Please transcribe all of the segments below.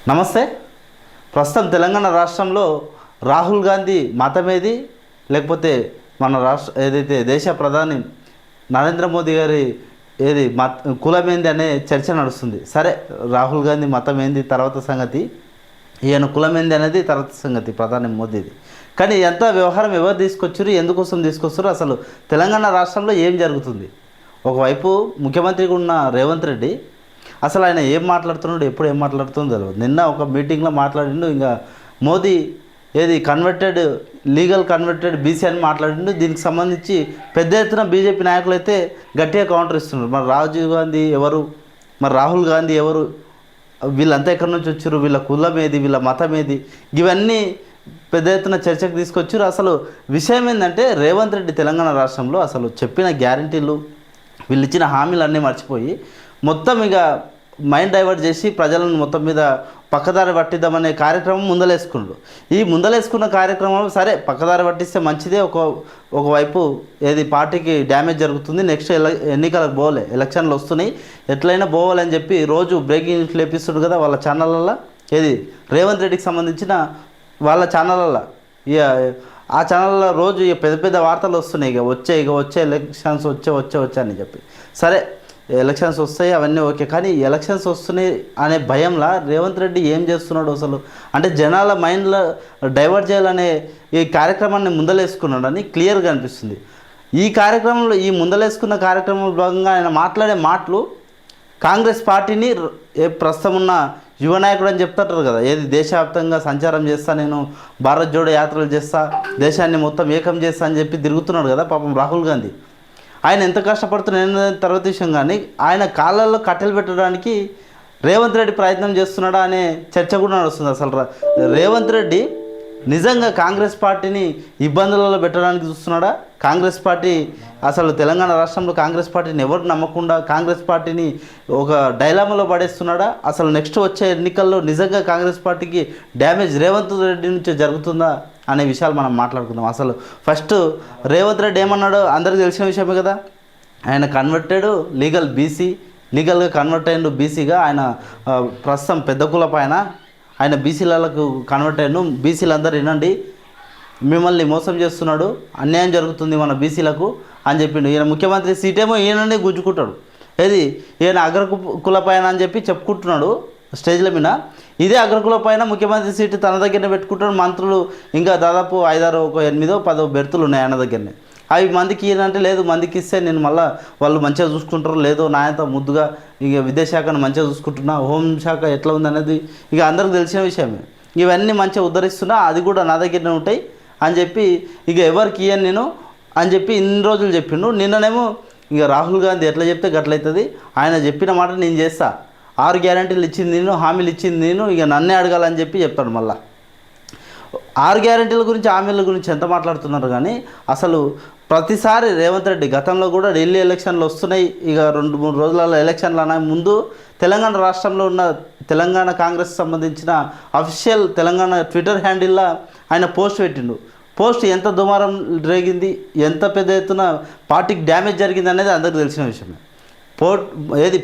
నమస్తే. ప్రస్తుతం తెలంగాణ రాష్ట్రంలో రాహుల్ గాంధీ మతమేది, లేకపోతే మన రాష్ట్ర ఏదైతే దేశ ప్రధాని నరేంద్ర మోదీ గారి ఏది కులమేంది అనే చర్చ నడుస్తుంది. సరే, రాహుల్ గాంధీ మతం ఏంది తర్వాత సంగతి, ఈయన కులమేంది అనేది తర్వాత సంగతి ప్రధాని మోదీది. కానీ ఎంత వ్యవహారం ఎవరు తీసుకొచ్చారు, ఎందుకోసం తీసుకొచ్చారు, అసలు తెలంగాణ రాష్ట్రంలో ఏం జరుగుతుంది? ఒకవైపు ముఖ్యమంత్రిగా ఉన్న రేవంత్ రెడ్డి అసలు ఆయన ఏం మాట్లాడుతున్నాడు, ఎప్పుడు ఏం మాట్లాడుతుందో తెలియదు. నిన్న ఒక మీటింగ్లో మాట్లాడిండు, ఇంకా మోదీ ఏది లీగల్ కన్వర్టెడ్ బీసీ అని మాట్లాడిండు. దీనికి సంబంధించి పెద్ద ఎత్తున బీజేపీ నాయకులు అయితే గట్టిగా కౌంటర్ ఇస్తున్నారు. మరి రాజీవ్ గాంధీ ఎవరు, మరి రాహుల్ గాంధీ ఎవరు, వీళ్ళంతా ఎక్కడి నుంచి వచ్చారు, వీళ్ళ కులం ఏది, వీళ్ళ మతం ఏది, ఇవన్నీ పెద్ద ఎత్తున చర్చకు తీసుకొచ్చారు. అసలు విషయం ఏంటంటే రేవంత్ రెడ్డి తెలంగాణ రాష్ట్రంలో అసలు చెప్పిన గ్యారంటీలు, వీళ్ళు ఇచ్చిన హామీలన్నీ మర్చిపోయి మొత్తం ఇక మైండ్ డైవర్ట్ చేసి ప్రజలను మొత్తం మీద పక్కదారి పట్టిద్దామనే కార్యక్రమం ముందలేసుకున్నాడు. ఈ ముందలేసుకున్న కార్యక్రమం సరే పక్కదారి పట్టిస్తే మంచిదే, ఒకవైపు ఏది పార్టీకి డ్యామేజ్ జరుగుతుంది. నెక్స్ట్ ఎన్నికలకు పోలే, ఎలక్షన్లు వస్తున్నాయి, ఎట్లయినా పోవాలని చెప్పి రోజు బ్రేకింగ్ న్యూస్ లేపిస్తుడు కదా వాళ్ళ ఛానళ్ళల్లో, ఏది రేవంత్ రెడ్డికి సంబంధించిన వాళ్ళ ఛానళ్ళల్లో. ఇక ఆ ఛానల్లో రోజు ఇక పెద్ద పెద్ద వార్తలు వస్తున్నాయి, ఇక వచ్చే ఎలక్షన్స్ వచ్చే అని చెప్పి. సరే, ఎలక్షన్స్ వస్తాయి అవన్నీ ఓకే, కానీ ఎలక్షన్స్ వస్తున్నాయి అనే భయంలో రేవంత్ రెడ్డి ఏం చేస్తున్నాడు అసలు అంటే జనాల మైండ్లో డైవర్ట్ చేయాలనే ఈ కార్యక్రమాన్ని ముందలేసుకున్నాడని క్లియర్గా అనిపిస్తుంది. ఈ కార్యక్రమంలో, ఈ ముందలేసుకున్న కార్యక్రమంలో భాగంగా ఆయన మాట్లాడే మాటలు కాంగ్రెస్ పార్టీని ప్రస్తుతం ఉన్న యువ నాయకుడు అని చెప్తారు కదా, ఏది దేశవ్యాప్తంగా సంచారం చేస్తా, నేను భారత్ జోడో యాత్రలు చేస్తా, దేశాన్ని మొత్తం ఏకం చేస్తా అని చెప్పి తిరుగుతున్నాడు కదా పాపం రాహుల్ గాంధీ. ఆయన ఎంత కష్టపడుతున్నా తర్వాత విషయం, కానీ ఆయన కాళ్ళల్లో కట్టెలు పెట్టడానికి రేవంత్ రెడ్డి ప్రయత్నం చేస్తున్నాడా అనే చర్చ కూడా నడుస్తుంది. అసలు రేవంత్ రెడ్డి నిజంగా కాంగ్రెస్ పార్టీని ఇబ్బందులలో పెట్టడానికి చూస్తున్నాడా? కాంగ్రెస్ పార్టీ అసలు తెలంగాణ రాష్ట్రంలో కాంగ్రెస్ పార్టీని ఎవరు నమ్మకుండా కాంగ్రెస్ పార్టీని ఒక డైలామాలో పడేస్తున్నాడా? అసలు నెక్స్ట్ వచ్చే ఎన్నికల్లో నిజంగా కాంగ్రెస్ పార్టీకి డ్యామేజ్ రేవంత్ రెడ్డి నుంచి జరుగుతుందా అనే విషయాలు మనం మాట్లాడుకుందాం. అసలు ఫస్ట్ రేవంత్ రెడ్డి ఏమన్నాడో అందరికీ తెలిసిన విషయమే కదా. ఆయన కన్వర్టెడ్ లీగల్గా కన్వర్ట్ అయ్యిండు బీసీగా. ఆయన ప్రస్తుతం పెద్ద కులపు ఆయన బీసీలకు కన్వర్ట్ అయ్యాను. బీసీలందరూ వినండి, మిమ్మల్ని మోసం చేస్తున్నాడు, అన్యాయం జరుగుతుంది మన బీసీలకు అని చెప్పిండు. ఈయన ముఖ్యమంత్రి సీటేమో ఈయననే గుంజుకుంటాడు, ఏది ఈయన అగ్రకులపైన అని చెప్పి చెప్పుకుంటున్నాడు స్టేజ్ల మీద. ఇదే అగ్రకులపైన ముఖ్యమంత్రి సీటు తన దగ్గరనే పెట్టుకుంటాడు. మంత్రులు ఇంకా దాదాపు 5-6 8-10 బెర్తులు ఉన్నాయి ఆయన దగ్గరనే. అవి మందికి ఈయనంటే లేదు, మందికి ఇస్తే నేను మళ్ళీ వాళ్ళు మంచిగా చూసుకుంటారు, లేదో నాయంత ముద్దుగా ఇక విద్యాశాఖను మంచిగా చూసుకుంటున్నా, హోంశాఖ ఎట్లా ఉందనేది ఇక అందరికి తెలిసిన విషయమే. ఇవన్నీ మంచిగా ఉద్ధరిస్తున్నా, అది కూడా నా దగ్గరనే ఉంటాయి అని చెప్పి ఇక ఎవరికి ఇయ్యను నేను అని చెప్పి ఇన్ని రోజులు చెప్పిండు. నిన్ననేమో ఇక రాహుల్ గాంధీ ఎట్లా చెప్తే గట్లవుతుంది, ఆయన చెప్పిన మాట నేను చేస్తా, 6 గ్యారంటీలు ఇచ్చింది నేను, హామీలు ఇచ్చింది నేను, ఇక నన్నే అడగాలని చెప్పి చెప్తాడు. మళ్ళీ 6 గ్యారంటీల గురించి, హామీల గురించి ఎంత మాట్లాడుతున్నారు, కానీ అసలు ప్రతిసారి రేవంత్ రెడ్డి గతంలో కూడా ఢిల్లీ ఎలక్షన్లు వస్తున్నాయి, ఇక 2-3 రోజులలో ఎలక్షన్లు అనే ముందు తెలంగాణ రాష్ట్రంలో ఉన్న తెలంగాణ కాంగ్రెస్ సంబంధించిన అఫీషియల్ తెలంగాణ ట్విట్టర్ హ్యాండిల్లో ఆయన పోస్ట్ పెట్టిండు. పోస్ట్ ఎంత దుమారం రేగింది, ఎంత పెద్ద ఎత్తున పార్టీకి డ్యామేజ్ జరిగింది అనేది అందరికీ తెలిసిన విషయమే.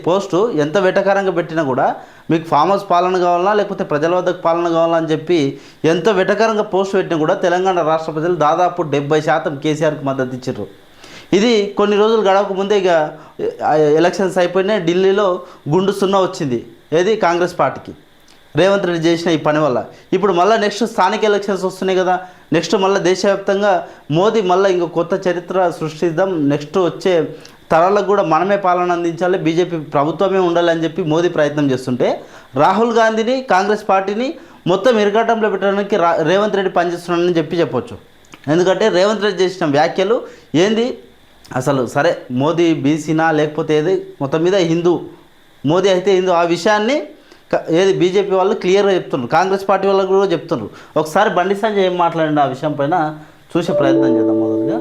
పోస్టు ఎంత వెటకారంగా పెట్టినా కూడా మీకు ఫామ్ హౌస్ పాలన కావాలన్నా లేకపోతే ప్రజల వద్దకు పాలన కావాలా అని చెప్పి ఎంత వెటకారంగా పోస్ట్ పెట్టినా కూడా తెలంగాణ రాష్ట్ర ప్రజలు దాదాపు 70% కేసీఆర్కి మద్దతు ఇచ్చారు. ఇది కొన్ని రోజులు గడవక ముందే ఇక ఎలక్షన్స్ అయిపోయినాయి, ఢిల్లీలో గుండు సున్నా వచ్చింది ఏది కాంగ్రెస్ పార్టీకి రేవంత్ రెడ్డి చేసిన ఈ పని వల్ల. ఇప్పుడు మళ్ళీ నెక్స్ట్ స్థానిక ఎలక్షన్స్ వస్తున్నాయి కదా, నెక్స్ట్ మళ్ళీ దేశవ్యాప్తంగా మోదీ మళ్ళీ ఇంకో కొత్త చరిత్ర సృష్టిద్దాం, నెక్స్ట్ వచ్చే తరాలకు కూడా మనమే పాలన అందించాలి, బీజేపీ ప్రభుత్వమే ఉండాలి అని చెప్పి మోదీ ప్రయత్నం చేస్తుంటే రాహుల్ గాంధీని కాంగ్రెస్ పార్టీని మొత్తం ఇరకాటంలో పెట్టడానికి రేవంత్ రెడ్డి పనిచేస్తున్నాడని చెప్పొచ్చు. ఎందుకంటే రేవంత్ రెడ్డి చేసిన వ్యాఖ్యలు ఏంది అసలు, సరే మోదీ బీసీనా లేకపోతే ఏది మొత్తం మీద హిందూ, మోదీ అయితే హిందూ, ఆ విషయాన్ని ఏది బీజేపీ వాళ్ళు క్లియర్గా చెప్తున్నారు, కాంగ్రెస్ పార్టీ వాళ్ళకు కూడా చెప్తున్నారు. ఒకసారి బండి సంజయ్ ఏం మాట్లాడండి ఆ విషయం పైన చూసే ప్రయత్నం చేద్దాం. మొదలుగా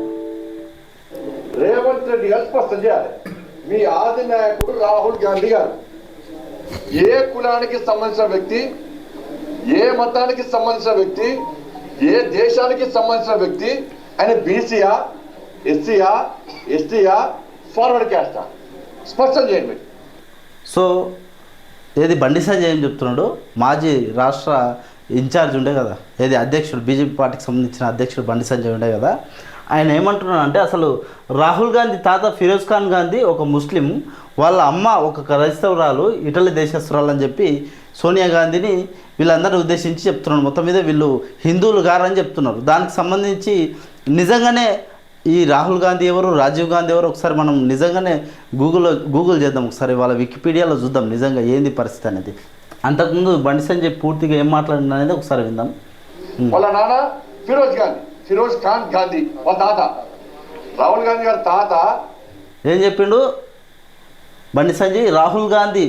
రేవంత్ రెడ్డి గారు స్పష్టం చేయాలి, మీ ఆది నాయకుడు రాహుల్ గాంధీ గారు ఏ కులానికి సంబంధించిన వ్యక్తి, ఏ మతానికి సంబంధించిన వ్యక్తి, ఏ దేశానికి సంబంధించిన వ్యక్తి, ఆయన బీసీయా, ఎస్సీయా, ఎస్టీయా, ఫార్వర్డ్ క్యాస్టా, స్పష్టం చేయండి. సో ఏది బండి సంజయ్ ఏం చెప్తున్నాడు, మాజీ రాష్ట్ర ఇన్ఛార్జ్ ఉండే కదా, ఏది అధ్యక్షుడు బీజేపీ పార్టీకి సంబంధించిన అధ్యక్షుడు బండి సంజయ్ ఉండే కదా, ఆయన ఏమంటున్నాడు అంటే అసలు రాహుల్ గాంధీ తాత ఫిరోజ్ ఖాన్ గాంధీ ఒక ముస్లిం, వాళ్ళ అమ్మ ఒక క్రైస్తవురాలు, ఇటలీ దేశస్తురాలు అని చెప్పి సోనియా గాంధీని వీళ్ళందరినీ ఉద్దేశించి చెప్తున్నాడు. మొత్తం మీద వీళ్ళు హిందువులు గారని చెప్తున్నారు. దానికి సంబంధించి నిజంగానే ఈ రాహుల్ గాంధీ ఎవరు, రాజీవ్ గాంధీ ఎవరు, ఒకసారి మనం నిజంగానే గూగుల్ చేద్దాం, ఒకసారి వాళ్ళ వికీపీడియాలో చూద్దాం నిజంగా ఏంది పరిస్థితి అనేది. అంతకుముందు బండి సంజయ్ పూర్తిగా ఏం మాట్లాడింది అనేది ఒకసారి విందాం. వాళ్ళ నాన్న ఫిరోజ్ ఖాన్ గాంధీ వాళ్ళ తాత, రాహుల్ గాంధీ గారి తాత ఏం చెప్పిండు బండి సంజయ్, రాహుల్ గాంధీ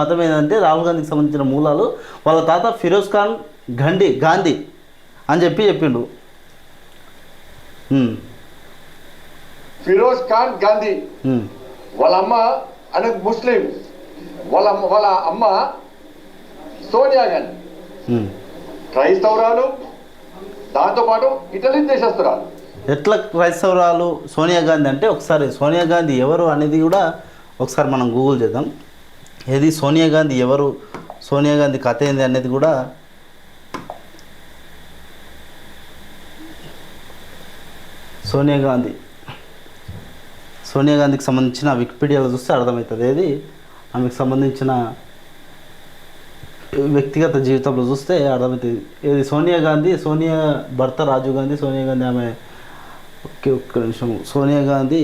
మతం ఏంటంటే రాహుల్ గాంధీకి సంబంధించిన మూలాలు వాళ్ళ తాత ఫిరోజ్ ఖాన్ గాంధీ అని చెప్పిండు. ఫిరోజ్ ఖాన్ గాంధీ వాళ్ళ అమ్మ అనేది ముస్లిం, వాళ్ళ అమ్మ సోనియా గాంధీ క్రైస్తవురాలు, దాంతోపాటు ఇటలీ దేశస్తురాలు. ఎట్లా క్రైస్తవురాలు సోనియా గాంధీ అంటే ఒకసారి సోనియా గాంధీ ఎవరు అనేది కూడా ఒకసారి మనం గూగుల్ చేద్దాం. ఏది సోనియా గాంధీ ఎవరు, సోనియా గాంధీ కథ ఏంది అనేది కూడా సోనియా గాంధీకి సంబంధించిన వికీపీడియాలో చూస్తే అర్థమవుతుంది. ఏది ఆమెకు సంబంధించిన వ్యక్తిగత జీవితంలో చూస్తే అర్థమవుతుంది. ఏది సోనియా భర్త రాజీవ్ గాంధీ, సోనియా గాంధీ ఆమె ఒక్క నిమిషం, సోనియా గాంధీ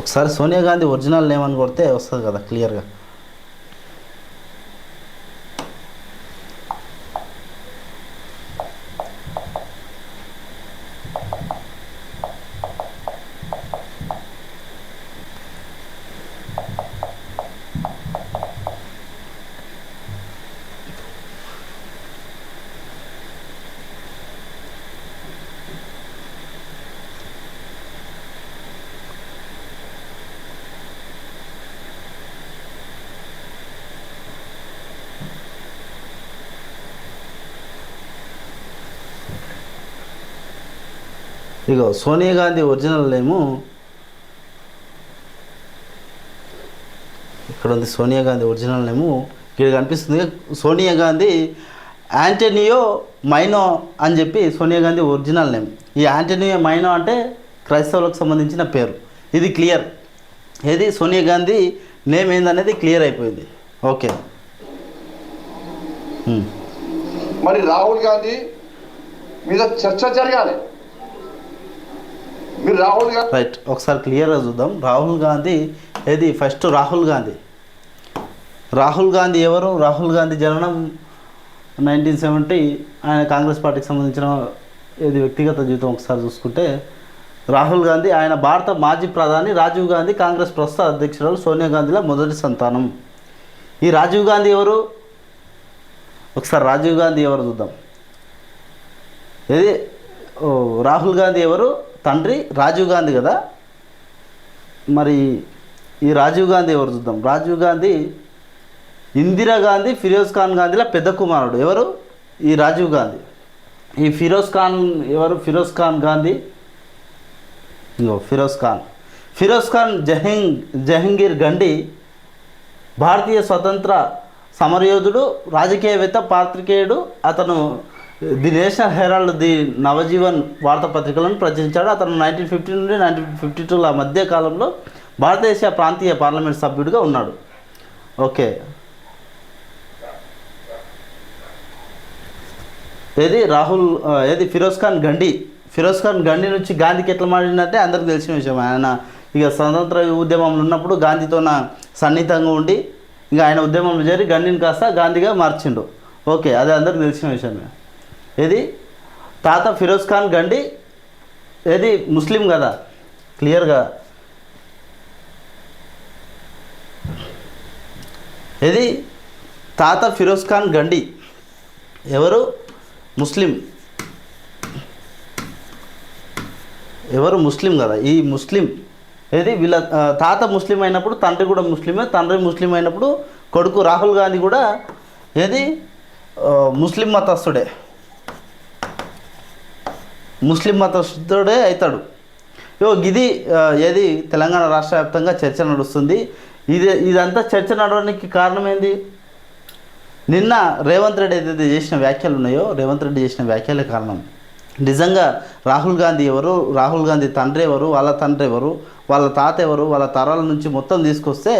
ఒకసారి సోనియా గాంధీ ఒరిజినల్ నేమ్ అని కొడితే వస్తుంది కదా క్లియర్గా. ఇగో సోనియా గాంధీ ఒరిజినల్ నేము ఇక్కడ ఉంది. సోనియా గాంధీ ఒరిజినల్ నేము ఇక్కడ కనిపిస్తుంది. సోనియా గాంధీ యాంటోనియో మైనో అని చెప్పి సోనియా గాంధీ ఒరిజినల్ నేమ్. ఈ యాంటోనియో మైనో అంటే క్రైస్తవులకు సంబంధించిన పేరు. ఇది క్లియర్. ఏది సోనియా గాంధీ నేమ్ ఏందనేది క్లియర్ అయిపోయింది. ఓకే. మరి రాహుల్ గాంధీ మీద చర్చ జరగాలి. మీరు రాహుల్ గాంధీ రైట్, ఒకసారి క్లియర్గా చూద్దాం. రాహుల్ గాంధీ ఏది ఫస్ట్ రాహుల్ గాంధీ ఎవరు? రాహుల్ గాంధీ జననం 1970. ఆయన కాంగ్రెస్ పార్టీకి సంబంధించిన ఏది వ్యక్తిగత జీవితం ఒకసారి చూసుకుంటే రాహుల్ గాంధీ ఆయన భారత మాజీ ప్రధాని రాజీవ్ గాంధీ కాంగ్రెస్ ప్రస్తుత అధ్యక్షురాలు సోనియా గాంధీల మొదటి సంతానం. ఈ రాజీవ్ గాంధీ ఎవరు? ఒకసారి రాజీవ్ గాంధీ ఎవరు చూద్దాం. ఏది రాహుల్ గాంధీ ఎవరు? తండ్రి రాజీవ్ గాంధీ కదా. మరి ఈ రాజీవ్ గాంధీ ఎవరు చూద్దాం. రాజీవ్ గాంధీ ఇందిరాగాంధీ ఫిరోజ్ ఖాన్ గాంధీల పెద్ద కుమారుడు. ఎవరు? ఈ రాజీవ్ గాంధీ. ఈ ఫిరోజ్ ఖాన్ ఎవరు? ఫిరోజ్ ఖాన్ గాంధీ ఫిరోజ్ ఖాన్ జహంగీర్ గండి భారతీయ స్వతంత్ర సమరయోధుడు, రాజకీయవేత్త, పాత్రికేయుడు. అతను the National Herald, the Navjivan వార్తాపత్రికలను ప్రచురించాడు. అతను 1950 నుండి 1952 మధ్య కాలంలో భారతదేశ ప్రాంతీయ పార్లమెంట్ సభ్యుడిగా ఉన్నాడు. ఓకే. ఏది ఫిరోజ్ ఖాన్ గండి నుంచి గాంధీకి ఎట్లా మారిందంటే అందరికి తెలిసిన విషయం. ఆయన ఇక స్వతంత్ర ఉద్యమంలో ఉన్నప్పుడు గాంధీతో సన్నిహితంగా ఉండి ఇంకా ఆయన ఉద్యమంలో చేరి గండిని కాస్త గాంధీగా మార్చిండు. ఓకే, అదే అందరికి తెలిసిన విషయమే. ఏది తాత ఫిరోజ్ ఖాన్ గండి ఏది ముస్లిం కదా క్లియర్గా. ఏది తాత ఫిరోజ్ ఖాన్ గండి ఎవరు? ముస్లిం. ముస్లిం కదా. ఈ ముస్లిం ఏది వీళ్ళ తాత ముస్లిం అయినప్పుడు తండ్రి కూడా ముస్లిమే. తండ్రి ముస్లిం అయినప్పుడు కొడుకు రాహుల్ గాంధీ కూడా ఏది ముస్లిం మతస్థుడే అవుతాడు. ఇది ఏది తెలంగాణ రాష్ట్ర వ్యాప్తంగా చర్చ నడుస్తుంది. ఇదంతా చర్చ నడవడానికి కారణం ఏంది? నిన్న రేవంత్ రెడ్డి ఏదైతే చేసిన వ్యాఖ్యలు ఉన్నాయో, రేవంత్ రెడ్డి చేసిన వ్యాఖ్యలే కారణం. నిజంగా రాహుల్ గాంధీ ఎవరు, రాహుల్ గాంధీ తండ్రి ఎవరు, వాళ్ళ తండ్రి ఎవరు, వాళ్ళ తాత ఎవరు, వాళ్ళ తరాల నుంచి మొత్తం తీసుకొస్తే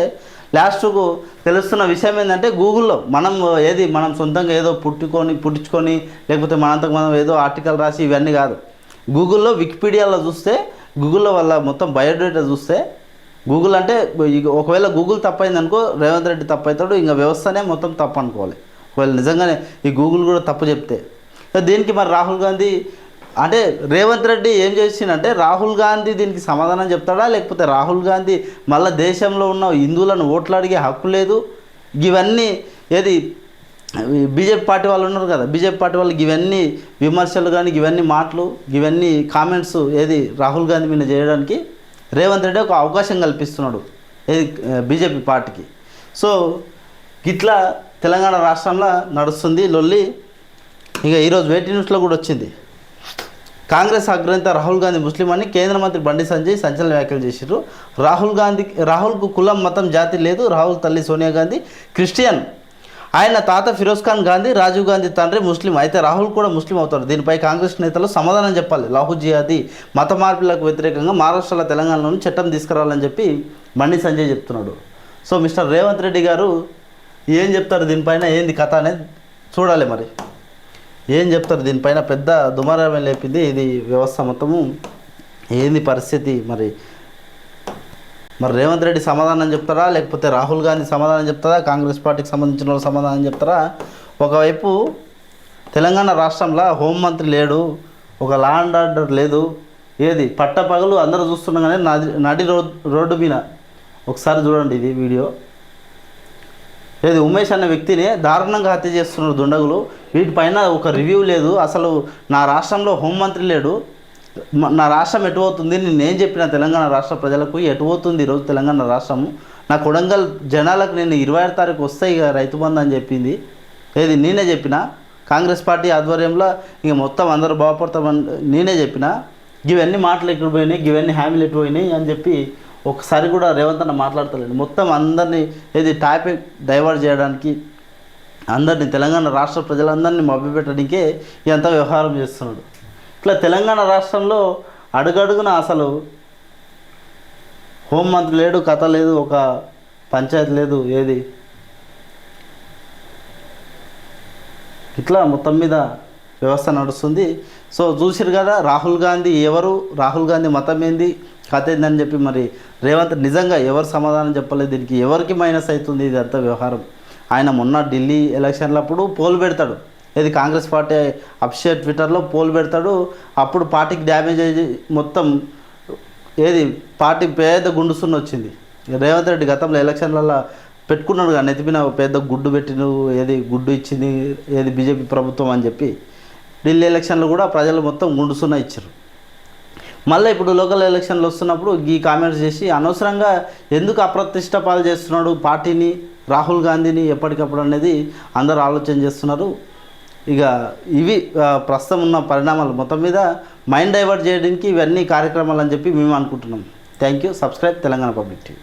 లాస్ట్కు తెలుస్తున్న విషయం ఏంటంటే గూగుల్లో మనం సొంతంగా ఏదో పుట్టించుకొని లేకపోతే మనంతకు మనం ఏదో ఆర్టికల్ రాసి ఇవన్నీ కాదు. గూగుల్లో వికీపీడియాలో చూస్తే, గూగుల్లో వాళ్ళ మొత్తం బయోడేటా చూస్తే, గూగుల్ అంటే ఒకవేళ గూగుల్ తప్పైంది అనుకో, రేవంత్ రెడ్డి తప్పు అవుతాడు, ఇంకా వ్యవస్థనే మొత్తం తప్పు అనుకోవాలి. ఒకవేళ నిజంగానే ఈ గూగుల్ కూడా తప్పు చెప్తే. దీనికి మరి రాహుల్ గాంధీ అంటే రేవంత్ రెడ్డి ఏం చేసిందంటే, రాహుల్ గాంధీ దీనికి సమాధానం చెప్తాడా, లేకపోతే రాహుల్ గాంధీ మళ్ళీ దేశంలో ఉన్న హిందువులను ఓట్లాడిగే హక్కు లేదు, ఇవన్నీ ఏది బీజేపీ పార్టీ వాళ్ళు ఉన్నారు కదా, బీజేపీ పార్టీ వాళ్ళకి ఇవన్నీ విమర్శలు కానీ ఇవన్నీ మాటలు ఇవన్నీ కామెంట్స్ ఏది రాహుల్ గాంధీ మీద చేయడానికి రేవంత్ రెడ్డి ఒక అవకాశం కల్పిస్తున్నాడు ఏది బీజేపీ పార్టీకి. సో ఇట్లా తెలంగాణ రాష్ట్రంలో నడుస్తుంది లొల్లి. ఇక ఈరోజు వేటి న్యూస్లో కూడా వచ్చింది, కాంగ్రెస్ అగ్రనేత రాహుల్ గాంధీ ముస్లిం అని కేంద్ర మంత్రి బండి సంజయ్ సంచలన వ్యాఖ్యలు చేశారు. రాహుల్కు కులం మతం జాతి లేదు, రాహుల్ తల్లి సోనియా గాంధీ క్రిస్టియన్, ఆయన తాత ఫిరోజ్ ఖాన్ గాంధీ రాజీవ్ గాంధీ తండ్రి ముస్లిం, అయితే రాహుల్ కూడా ముస్లిం అవుతారు. దీనిపై కాంగ్రెస్ నేతలు సమాధానం చెప్పాలి. లాహూల్ జిహాదీ మత మార్పులకు వ్యతిరేకంగా మహారాష్ట్రలో తెలంగాణలోని చట్టం తీసుకురావాలని చెప్పి బండి సంజయ్ చెప్తున్నాడు. సో మిస్టర్ రేవంత్ రెడ్డి గారు ఏం చెప్తారు దీనిపైన, ఏంది కథ అనేది చూడాలి. మరి ఏం చెప్తారు దీనిపైన, పెద్ద దుమారమే లేపింది ఇది వ్యవస్థ మొత్తము. ఏంది పరిస్థితి మరి రేవంత్ రెడ్డి సమాధానం చెప్తారా, లేకపోతే రాహుల్ గాంధీ సమాధానం చెప్తారా, కాంగ్రెస్ పార్టీకి సంబంధించిన వాళ్ళు సమాధానం చెప్తారా? ఒకవైపు తెలంగాణ రాష్ట్రంలో హోంమంత్రి లేడు, ఒక లా అండ్ ఆర్డర్ లేదు, ఏది పట్టపగలు అందరూ చూస్తుండగానే నడి రోడ్డు మీద ఒకసారి చూడండి ఇది వీడియో, ఏది ఉమేష్ అనే వ్యక్తిని దారుణంగా హత్య చేస్తున్నారు దుండగులు. వీటిపైన ఒక రివ్యూ లేదు. అసలు నా రాష్ట్రంలో హోంమంత్రి లేడు, నా రాష్ట్రం ఎటుపోతుంది, నేనేం చెప్పిన తెలంగాణ రాష్ట్ర ప్రజలకు ఎటుపోతుంది ఈరోజు తెలంగాణ రాష్ట్రము, నా కొడంగల్ జనాలకు నేను 26 తారీఖు వస్తాయి ఇక రైతు బంధు అని చెప్పింది, ఏది నేనే చెప్పిన. కాంగ్రెస్ పార్టీ ఆధ్వర్యంలో ఇక మొత్తం అందరూ బాగుపడతామని నేనే చెప్పిన. ఇవన్నీ మాటలు ఎక్కడ పోయినాయి, ఇవన్నీ హామీలు ఎటు పోయినాయి అని చెప్పి ఒకసారి కూడా రేవంత్ అన్న మాట్లాడతలేడు. మొత్తం అందరినీ ఏది టాపిక్ డైవర్ట్ చేయడానికి, అందరినీ తెలంగాణ రాష్ట్ర ప్రజలందరినీ మభ్యపెట్టడానికే ఇదంతా వ్యవహారం చేస్తున్నాడు. ఇట్లా తెలంగాణ రాష్ట్రంలో అడుగడుగున అసలు హోంమంత్రి లేడు, కథ లేదు, ఒక పంచాయతీ లేదు, ఏది ఇట్లా మొత్తం మీద వ్యవస్థ నడుస్తుంది. సో చూసిరు కదా రాహుల్ గాంధీ ఎవరు, రాహుల్ గాంధీ మతం ఏంది, కథ ఏందని చెప్పి మరి రేవంత్ నిజంగా ఎవరు సమాధానం చెప్పలేదు. దీనికి ఎవరికి మైనస్ అవుతుంది ఇదంతా వ్యవహారం. ఆయన మొన్న ఢిల్లీ ఎలక్షన్లప్పుడు పోల్ పెడతాడు, ఏది కాంగ్రెస్ పార్టీ అఫిషియల్ ట్విట్టర్లో పోల్ పెడతాడు, అప్పుడు పార్టీకి డ్యామేజ్ అయ్యి మొత్తం ఏది పార్టీ పెద్ద గుండు సున్న వచ్చింది. రేవంత్ రెడ్డి గతంలో ఎలక్షన్లలో పెట్టుకున్నాడు కానీ నెత్తిపిన పెద్ద గుడ్డు పెట్టిన ఏది గుడ్డు ఇచ్చింది ఏది బీజేపీ ప్రభుత్వం అని చెప్పి ఢిల్లీ ఎలక్షన్లో కూడా ప్రజలు మొత్తం గుండు సున్న ఇచ్చారు. మళ్ళీ ఇప్పుడు లోకల్ ఎలక్షన్లు వస్తున్నప్పుడు ఈ కామెంట్స్ చేసి అనవసరంగా ఎందుకు అప్రతిష్ట పాలు చేస్తున్నాడు పార్టీని, రాహుల్ గాంధీని ఎప్పటికప్పుడు అనేది అందరూ ఆలోచన చేస్తున్నారు. ఇక ఇవి ప్రస్తుతం ఉన్న పరిణామాలు మొత్తం మీద మైండ్ డైవర్ట్ చేయడానికి ఇవన్నీ కార్యక్రమాలు అని చెప్పి మేము అనుకుంటున్నాం. Thank you. Subscribe Telangana public TV.